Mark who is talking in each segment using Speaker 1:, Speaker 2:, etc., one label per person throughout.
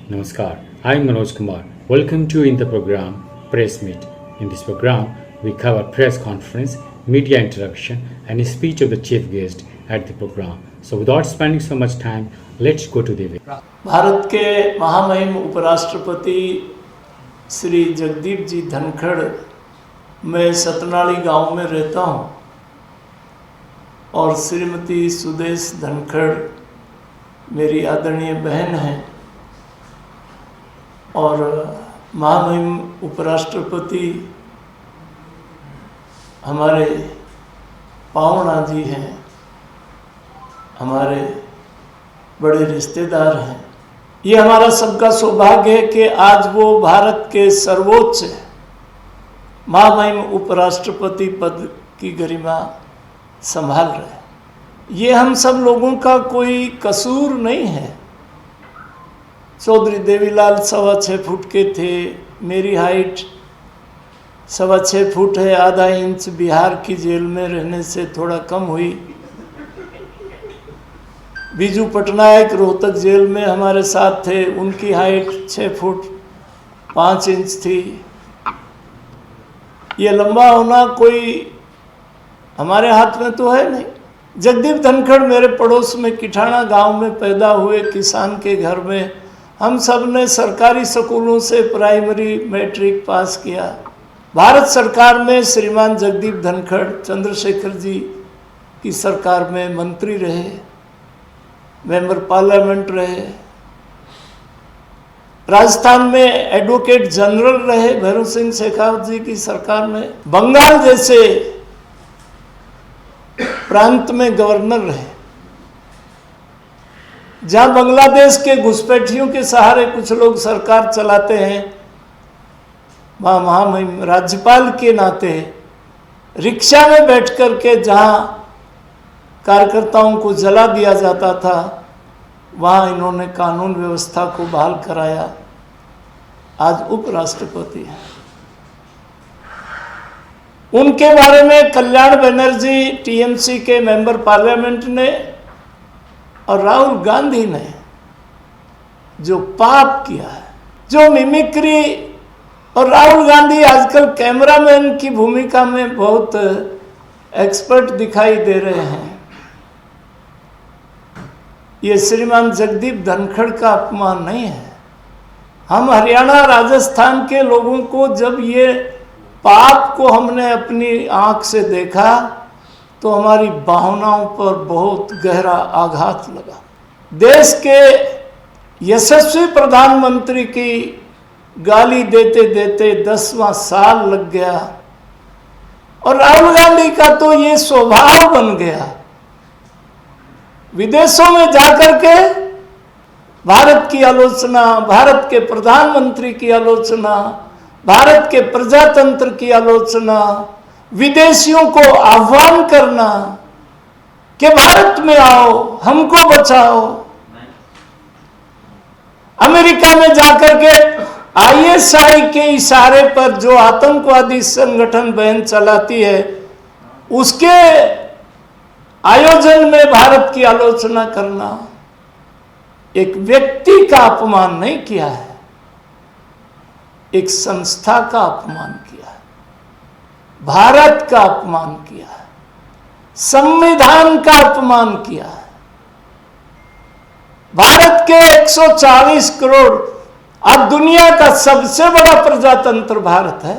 Speaker 1: Namaskar, I am Manoj Kumar. Welcome to in the program Press Meet. In this program, we cover press conference, media interaction, and a speech of the chief guest at the program. So, without spending so much time, let's go to the video.
Speaker 2: Bharat के महामहिम उपराष्ट्रपति श्री जगदीप जी धनखड़, मैं सतनाली गांव में रहता हूं और श्रीमती सुदेश धनखड़ मेरी आदरणीय बहन हैं और महामहिम उपराष्ट्रपति हमारे पावना जी हैं, हमारे बड़े रिश्तेदार हैं। ये हमारा सबका सौभाग्य है कि आज वो भारत के सर्वोच्च महामहिम उपराष्ट्रपति पद की गरिमा संभाल रहे। ये हम सब लोगों का कोई कसूर नहीं है। चौधरी देवीलाल 6.25 फुट के थे, मेरी हाइट 6.25 फुट है, आधा इंच बिहार की जेल में रहने से थोड़ा कम हुई। बीजू पटनायक रोहतक जेल में हमारे साथ थे, उनकी हाइट 6 फुट 5 इंच थी। ये लंबा होना कोई हमारे हाथ में तो है नहीं। जगदीप धनखड़ मेरे पड़ोस में किठाना गांव में पैदा हुए, किसान के घर में। हम सब ने सरकारी स्कूलों से प्राइमरी मैट्रिक पास किया। भारत सरकार में श्रीमान जगदीप धनखड़ चंद्रशेखर जी की सरकार में मंत्री रहे, मेंबर पार्लियामेंट रहे, राजस्थान में एडवोकेट जनरल रहे भैरव सिंह शेखावत जी की सरकार में, बंगाल जैसे प्रांत में गवर्नर रहे, जहां बांग्लादेश के घुसपैठियों के सहारे कुछ लोग सरकार चलाते हैं, वहाँ महामहिम राज्यपाल के नाते रिक्शा में बैठ कर के जहाँ कार्यकर्ताओं को जला दिया जाता था, वहाँ इन्होंने कानून व्यवस्था को बहाल कराया। आज उपराष्ट्रपति हैं। उनके बारे में कल्याण बनर्जी टीएमसी के मेंबर पार्लियामेंट ने और राहुल गांधी ने जो पाप किया है, जो मिमिक्री, और राहुल गांधी आजकल कैमरामैन की भूमिका में बहुत एक्सपर्ट दिखाई दे रहे हैं। ये श्रीमान जगदीप धनखड़ का अपमान नहीं है। हम हरियाणा राजस्थान के लोगों को जब ये पाप को हमने अपनी आंख से देखा तो हमारी भावनाओं पर बहुत गहरा आघात लगा। देश के यशस्वी प्रधानमंत्री की गाली देते देते 10वां साल लग गया और राहुल गांधी का तो ये स्वभाव बन गया, विदेशों में जाकर के भारत की आलोचना, भारत के प्रधानमंत्री की आलोचना, भारत के प्रजातंत्र की आलोचना, विदेशियों को आह्वान करना कि भारत में आओ, हमको बचाओ। अमेरिका में जाकर के आईएसआई के इशारे पर जो आतंकवादी संगठन बहन चलाती है, उसके आयोजन में भारत की आलोचना करना, एक व्यक्ति का अपमान नहीं किया है, एक संस्था का अपमान किया है, भारत का अपमान किया है, संविधान का अपमान किया है। भारत के 140 करोड़, आज दुनिया का सबसे बड़ा प्रजातंत्र भारत है।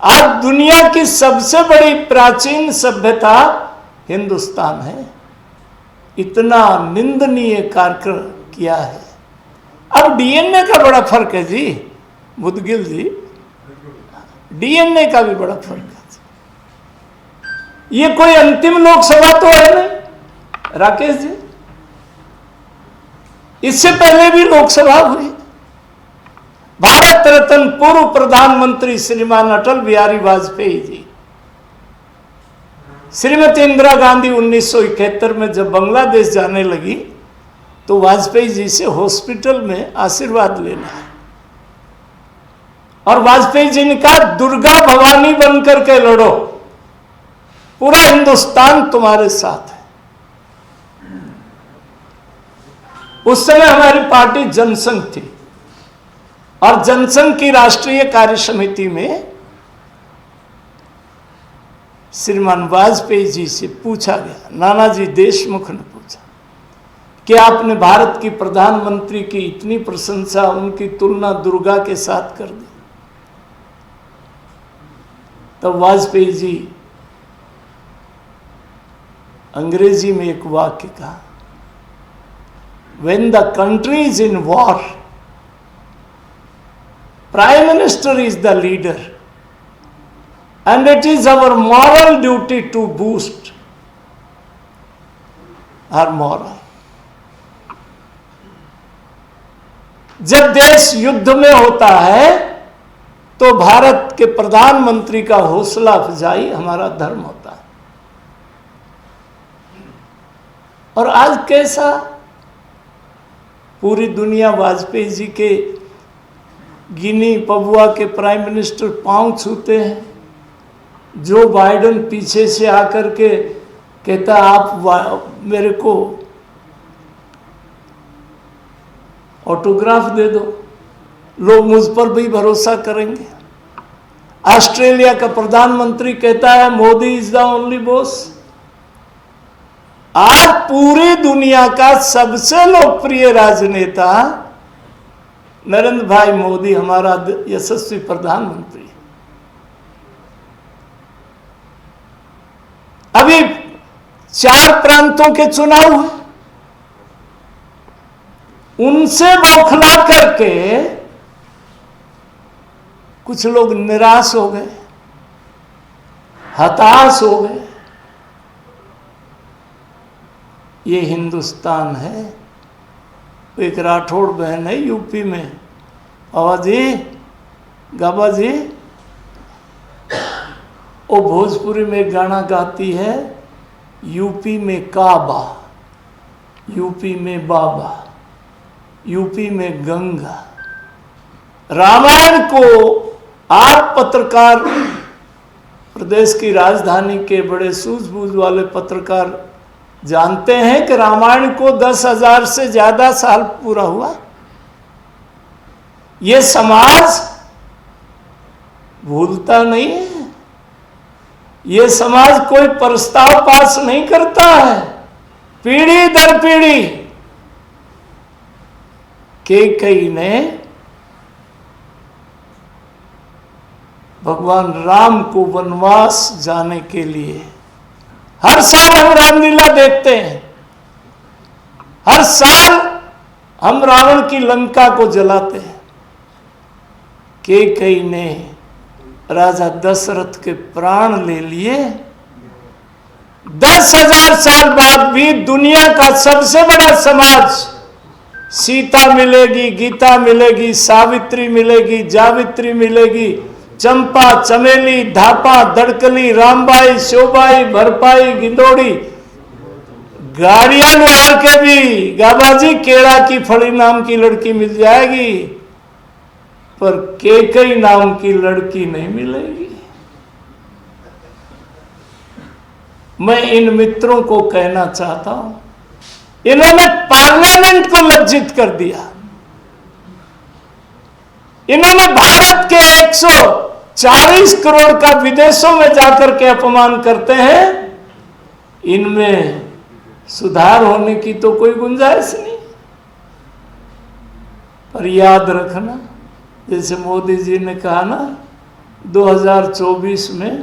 Speaker 2: आज दुनिया की सबसे बड़ी प्राचीन सभ्यता हिंदुस्तान है। इतना निंदनीय कार्य किया है। अब डीएनए का बड़ा फर्क है जी, मुदगिल जी, डीएनए का भी बड़ा फर्क है। ये कोई अंतिम लोकसभा तो है नहीं राकेश जी, इससे पहले भी लोकसभा हुई। भारत रत्न पूर्व प्रधानमंत्री श्रीमान अटल बिहारी वाजपेयी जी, श्रीमती इंदिरा गांधी 1971 में जब बांग्लादेश जाने लगी तो वाजपेयी जी से हॉस्पिटल में आशीर्वाद लेना है, और वाजपेयी जी ने कहा दुर्गा भवानी बनकर के लड़ो, पूरा हिंदुस्तान तुम्हारे साथ है। उस समय हमारी पार्टी जनसंघ थी और जनसंघ की राष्ट्रीय कार्य समिति में श्रीमान वाजपेयी जी से पूछा गया, नानाजी देशमुख ने पूछा कि आपने भारत की प्रधानमंत्री की इतनी प्रशंसा, उनकी तुलना दुर्गा के साथ कर दी। तब वाजपेयी जी अंग्रेजी में एक वाक्य कहा, When the country is in war, Prime Minister is the leader, and it is our moral duty to boost our moral. जब देश युद्ध में होता है तो भारत के प्रधानमंत्री का हौसला अफजाई हमारा धर्म होता है। और आज कैसा पूरी दुनिया वाजपेयी जी के गिनी पबुआ के प्राइम मिनिस्टर पांव छूते हैं। जो बाइडेन पीछे से आकर के कहता आप मेरे को ऑटोग्राफ दे दो, लोग मुझ पर भी भरोसा करेंगे। ऑस्ट्रेलिया का प्रधानमंत्री कहता है Modi is the only boss. आज पूरी दुनिया का सबसे लोकप्रिय राजनेता नरेंद्र भाई मोदी हमारा यशस्वी प्रधानमंत्री। अभी 4 प्रांतों के चुनाव हैं, उनसे बौखला करके कुछ लोग निराश हो गए, हताश हो गए। ये हिंदुस्तान है। एक राठौड़ बहन है यूपी में, बाबा जी गाबा जी, वो भोजपुरी में गाना गाती है, यूपी में काबा, यूपी में बाबा, यूपी में गंगा। रामायण को आप पत्रकार, प्रदेश की राजधानी के बड़े सूझबूझ वाले पत्रकार जानते हैं कि रामायण को 10,000 से ज्यादा साल पूरा हुआ। ये समाज भूलता नहीं है, ये समाज कोई प्रस्ताव पास नहीं करता है। पीढ़ी दर पीढ़ी कैकेयी ने भगवान राम को वनवास जाने के लिए, हर साल हम रामलीला देखते हैं, हर साल हम रावण की लंका को जलाते हैं। कैकेयी ने राजा दशरथ के प्राण ले लिए। 10,000 साल बाद भी दुनिया का सबसे बड़ा समाज, सीता मिलेगी, गीता मिलेगी, सावित्री मिलेगी, जावित्री मिलेगी, चंपा, चमेली, धापा, दड़कली, रामबाई, शोभाई, भरपाई, गिंदोड़ी, गाड़ियां में आके भी गाबाजी केड़ा की फड़ी नाम की लड़की मिल जाएगी, पर कैकेयी नाम की लड़की नहीं मिलेगी। मैं इन मित्रों को कहना चाहता हूं, इन्होंने पार्लियामेंट को लज्जित कर दिया। इन्होंने भारत के 140 करोड़ का विदेशों में जाकर के अपमान करते हैं। इनमें सुधार होने की तो कोई गुंजाइश नहीं। पर याद रखना, जैसे मोदी जी ने कहा ना, 2024 में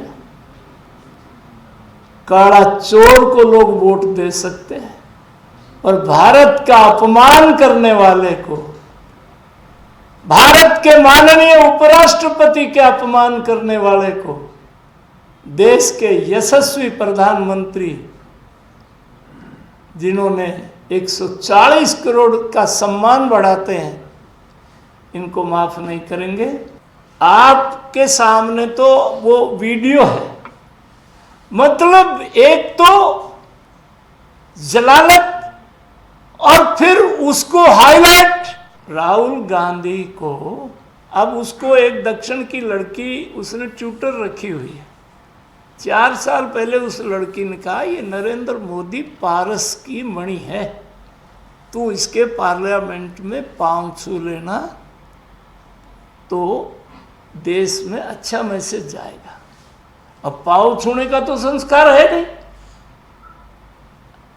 Speaker 2: काला चोर को लोग वोट दे सकते हैं, और भारत का अपमान करने वाले को, भारत के माननीय उपराष्ट्रपति के अपमान करने वाले को, देश के यशस्वी प्रधानमंत्री जिन्होंने 140 करोड़ का सम्मान बढ़ाते हैं, इनको माफ नहीं करेंगे। आपके सामने तो वो वीडियो है, मतलब एक तो जलालत और फिर उसको हाईलाइट। राहुल गांधी को अब उसको एक दक्षिण की लड़की, उसने ट्विटर रखी हुई है, 4 साल पहले उस लड़की ने कहा ये नरेंद्र मोदी पारस की मणि है, तू इसके पार्लियामेंट में पांव छू लेना तो देश में अच्छा मैसेज जाएगा। अब पांव छूने का तो संस्कार है नहीं।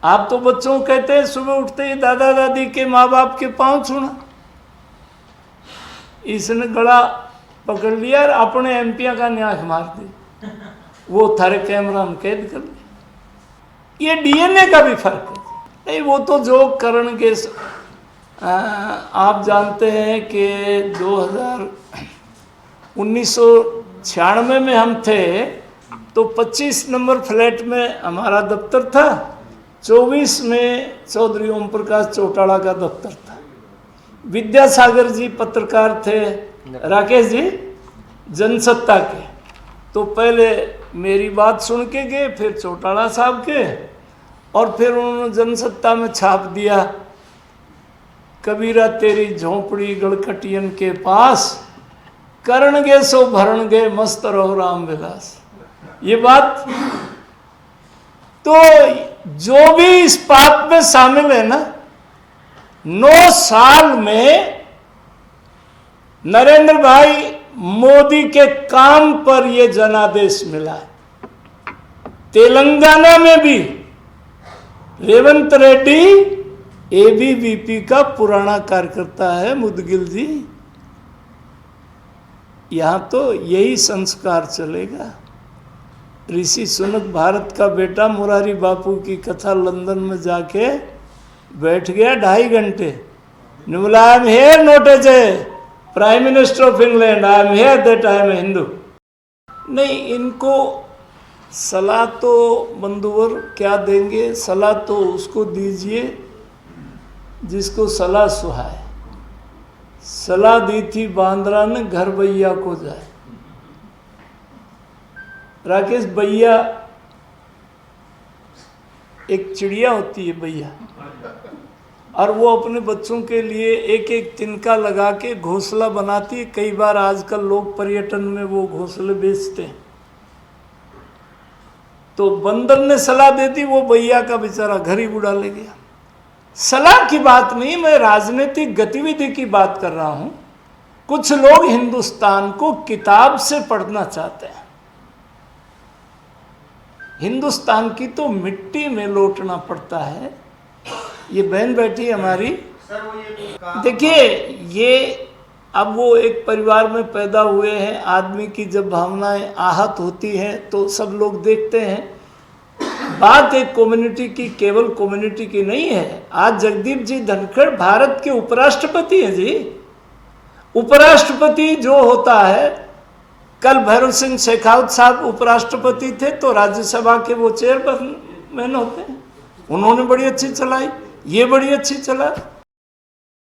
Speaker 2: आप तो बच्चों को कहते हैं सुबह उठते ही दादा दादी के माँ बाप के पांव छूना। इसने गला पकड़ लिया और अपने एमपिया का न्याक मार दी, वो थारे कैमरा में कैद कर लिया। ये डीएनए का भी फर्क है। नहीं, वो तो जो करेंगे। आप जानते हैं कि 1996 में हम थे तो 25 नंबर फ्लैट में हमारा दफ्तर था, 24 में चौधरी ओम प्रकाश चौटाला का दफ्तर था। विद्यासागर जी पत्रकार थे, राकेश जी जनसत्ता के। तो पहले मेरी बात सुन के गए, फिर चौटाला साहब के, और फिर उन्होंने जनसत्ता में छाप दिया, कबीरा तेरी झोंपड़ी गड़कटियन के पास, करणगे सो भरणगे मस्त रहो राम विलास। ये बात तो जो भी इस पाप में शामिल है ना, 9 साल में नरेंद्र भाई मोदी के काम पर यह जनादेश मिला है। तेलंगाना में भी रेवंत रेड्डी एबीवीपी का पुराना कार्यकर्ता है, मुदगिल जी। यहां तो यही संस्कार चलेगा। ऋषि सुनक भारत का बेटा मुरारी बापू की कथा लंदन में जाके बैठ गया 2.5 घंटे। I am here not as a prime minister of England, I am here that I am Hindu. नहीं, इनको सलाह तो बंधुवर क्या देंगे, सलाह तो उसको दीजिए जिसको सलाह सुहाए। सलाह दी थी बांद्रा ने घर भैया को जाए। राकेश भैया एक चिड़िया होती है भैया, और वो अपने बच्चों के लिए एक एक तिनका लगा के घोंसला बनाती है। कई बार आजकल लोग पर्यटन में वो घोंसले बेचते हैं। तो बंदर ने सलाह दे दी, वो भैया का बेचारा घर ही बुढ़ा ले गया। सलाह की बात नहीं, मैं राजनीतिक गतिविधि की बात कर रहा हूं। कुछ लोग हिंदुस्तान को किताब से पढ़ना चाहते हैं। हिंदुस्तान की तो मिट्टी में लौटना पड़ता है। ये बहन बैठी हमारी, देखिए, ये अब वो एक परिवार में पैदा हुए हैं। आदमी की जब भावनाएं आहत होती हैं तो सब लोग देखते हैं। बात एक कम्युनिटी की, केवल कम्युनिटी की नहीं है। आज जगदीप जी धनखड़ भारत के उपराष्ट्रपति हैं जी। उपराष्ट्रपति जो होता है, कल भैरव सिंह शेखावत साहब उपराष्ट्रपति थे तो राज्यसभा के वो चेयरमैन होते हैं। उन्होंने बड़ी अच्छी चलाई, ये बड़ी अच्छी चला।